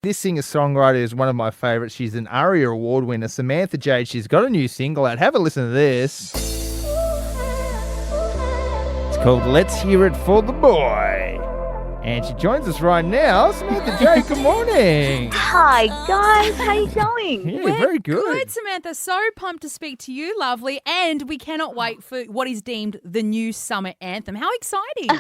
This singer-songwriter is one of my favourites. She's an ARIA Award winner, Samantha Jade. She's got a new single out. Have a listen to this. It's called Let's Hear It for the Boy. And she joins us right now. Samantha Jade, good morning. Hi, guys. How you going? Yeah, We're very good. Good, Samantha. So pumped to speak to you, lovely. And we cannot wait for what is deemed the new summer anthem. How exciting.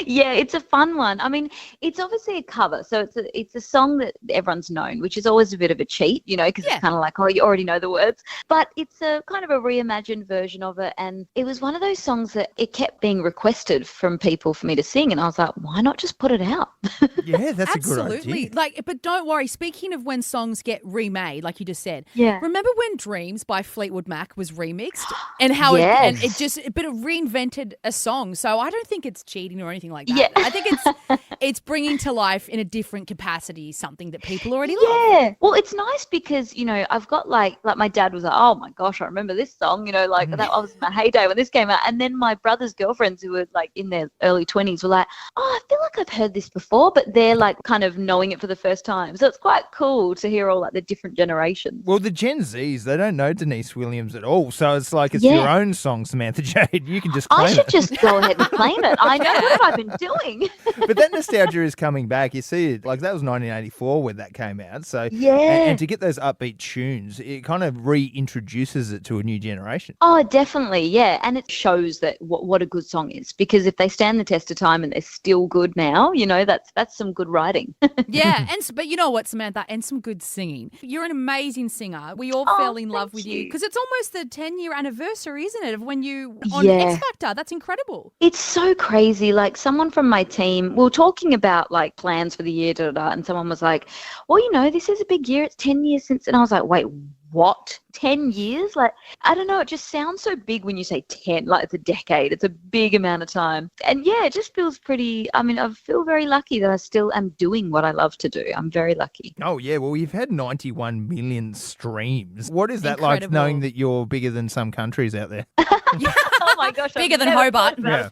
Yeah, it's a fun one. I mean, it's obviously a cover. So it's a song that everyone's known, which is always a bit of a cheat, because it's kind of like, oh, you already know the words. But it's a kind of a reimagined version of it. And it was one of those songs that it kept being requested from people for me to sing. And I was like, why not just put it out? Yeah, that's Absolutely. a good idea. But don't worry. Speaking of when songs get remade, like you just said, remember when Dreams by Fleetwood Mac was remixed and how it reinvented a song. So I don't think it's cheating or anything like that. Yeah. I think it's bringing to life in a different capacity something that people already love. Yeah. Well, it's nice because, I've got like my dad was like, oh my gosh, I remember this song, that was my heyday when this came out. And then my brother's girlfriends who were like in their early 20s were like, oh, I feel like I've heard this before, but they're like kind of knowing it for the first time. So it's quite cool to hear all like the different generations. Well, the Gen Zs, they don't know Denise Williams at all. So it's like it's your own song, Samantha Jade. You can just claim it. I should just go ahead and claim it. I know. What have I been doing? But that nostalgia is coming back. You see it, like that was 1984 when that came out. So yeah. And to get those upbeat tunes, it kind of reintroduces it to a new generation. Oh, definitely. Yeah. And it shows that what a good song is, because if they stand the test of time and they're still good now, that's some good writing. Yeah. But you know what, Samantha, and some good singing. You're an amazing singer. We all fell in love with you because it's almost the 10-year anniversary, isn't it, of when you on X Factor? That's incredible. It's so crazy. Like someone from my team, we were talking about like plans for the year, and someone was like, well, this is a big year. It's 10 years since. And I was like, wait, what? 10 years? Like, I don't know. It just sounds so big when you say 10, like it's a decade. It's a big amount of time. And yeah, it just feels pretty, I feel very lucky that I still am doing what I love to do. I'm very lucky. Oh, yeah. Well, you've had 91 million streams. What is that Incredible. like, knowing that you're bigger than some countries out there? Oh my gosh. Bigger than Hobart. Yeah,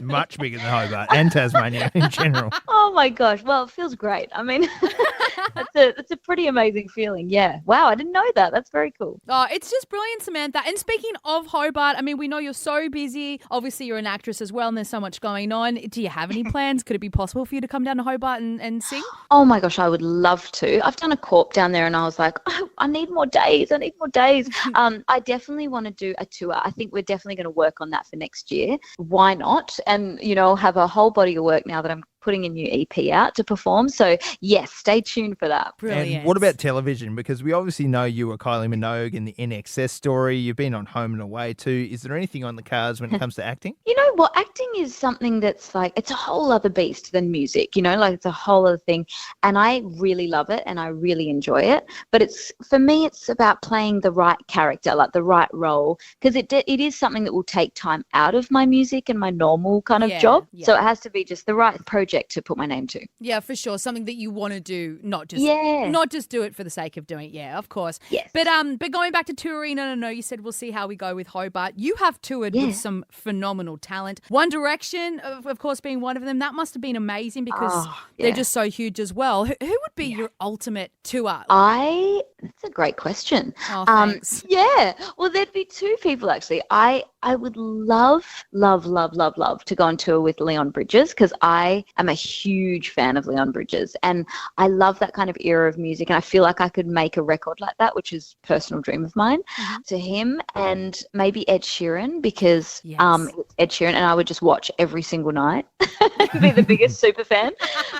much bigger than Hobart and Tasmania in general. Oh my gosh. Well, it feels great. It's a pretty amazing feeling. Yeah. Wow. I didn't know that. That's very cool. Oh, it's just brilliant, Samantha. And speaking of Hobart, we know you're so busy. Obviously, you're an actress as well, and there's so much going on. Do you have any plans? Could it be possible for you to come down to Hobart and sing? Oh my gosh, I would love to. I've done a corp down there and I was like, oh, I need more days. I definitely want to do a tour. I think we're definitely going to work on that for next year. Why not? And, have a whole body of work now that I'm putting a new EP out to perform. So, yes, stay tuned for that. Brilliant. And what about television? Because we obviously know you were Kylie Minogue in the NXS story. You've been on Home and Away too. Is there anything on the cards when it comes to acting? You know what? Acting is something that's like, it's a whole other beast than music, like it's a whole other thing. And I really love it and I really enjoy it. But for me, it's about playing the right character, like the right role, because it is something that will take time out of my music and my normal kind of job. Yeah. So it has to be just the right project to put my name to. Yeah, for sure. Something that you want to do, not just do it for the sake of doing it. Yeah, of course. Yes. But going back to touring, no, you said we'll see how we go with Hobart. You have toured with some phenomenal talent. One Direction, of course, being one of them. That must have been amazing because they're just so huge as well. Who would be your ultimate tour? That's a great question. Oh, thanks. Yeah. Well, there'd be two people actually. I would love to go on tour with Leon Bridges, because I am a huge fan of Leon Bridges and I love that kind of era of music, and I feel like I could make a record like that, which is a personal dream of mine, to him. And maybe Ed Sheeran, because it's Ed Sheeran and I would just watch every single night and be the biggest super fan.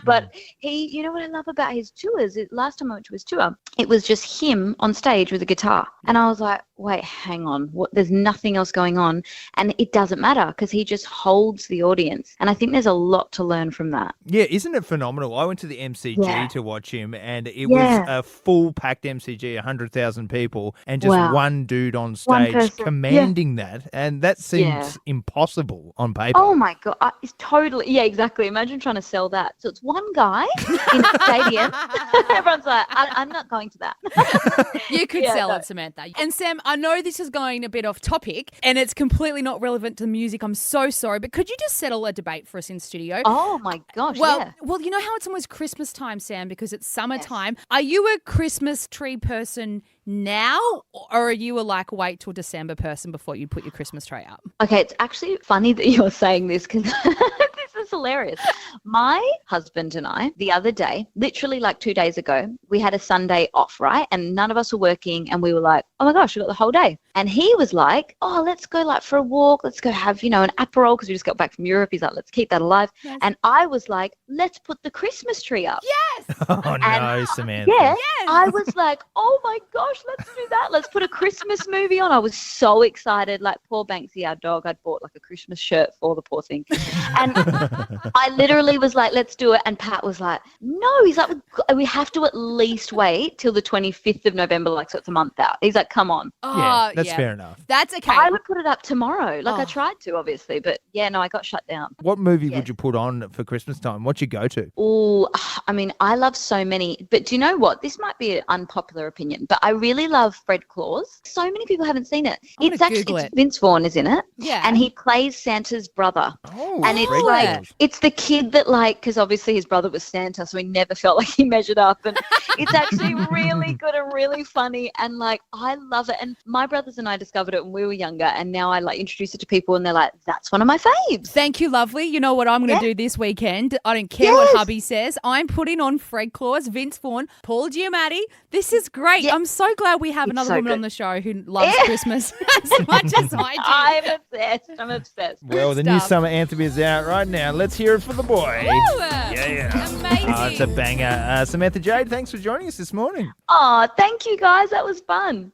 But what I love about his tours, last time I went to his tour, it was just him on stage with a guitar. And I was like, wait, hang on, there's nothing else going on. And it doesn't matter because he just holds the audience. And I think there's a lot to learn from that. Yeah, isn't it phenomenal? I went to the MCG to watch him and it was a full packed MCG, 100,000 people, and just one dude on stage commanding that. And that seems impossible on paper. Oh my God. It's totally, exactly. Imagine trying to sell that. So it's one guy in the stadium. Everyone's like, I'm not going to that. You could sell it, Samantha. And Sam, I know this is going a bit off topic and it's completely not relevant to the music. I'm so sorry, but could you just settle a debate for us in studio? Oh my gosh, Well, you know how it's almost Christmas time, Sam, because it's summertime. Yes. Are you a Christmas tree person now, or are you a wait till December person before you put your Christmas tree up? Okay, it's actually funny that you're saying this because this is hilarious. My husband and I, the other day, literally 2 days ago, we had a Sunday off, right? And none of us were working and we were like, oh my gosh, we got the whole day. And he was like, oh, let's go for a walk. Let's go have, an Aperol because we just got back from Europe. He's like, let's keep that alive. Yes. And I was like, let's put the Christmas tree up. Yes. Oh, no, Samantha. Yeah. Yes. I was like, oh my gosh, let's do that. Let's put a Christmas movie on. I was so excited. Poor Banksy, our dog, I'd bought a Christmas shirt for the poor thing. And I literally was like, let's do it. And Pat was like, no. He's like, we have to at least wait till the 25th of November, so it's a month out. He's like, come on. Yeah, that's fair enough. That's okay. I would put it up tomorrow. I tried to, obviously. But, I got shut down. What movie would you put on for Christmas time? What'd you go to? Oh, I love so many. But do you know what? This might be an unpopular opinion, but I really love Fred Claus. So many people haven't seen it. It's Vince Vaughn is in it. Yeah. And he plays Santa's brother. Oh, and it's it's the kid that because obviously his brother was Santa, so he never felt like he measured up. And it's actually really good and really funny. And I love it. And my brothers and I discovered it when we were younger. And now I introduce it to people and they're like, that's one of my faves. Thank you, lovely. You know what I'm going to do this weekend? I don't care what hubby says. I'm putting on Fred Claus, Vince Vaughn, Paul Giamatti. This is great. Yeah. I'm so glad we have another woman on the show who loves Christmas as much as I do. I'm obsessed. Well, the new summer anthem is out right now. Let's hear it for the boy. Woo! Yeah. Amazing. It's a banger. Samantha Jade, thanks for joining us this morning. Oh, thank you guys. That was fun.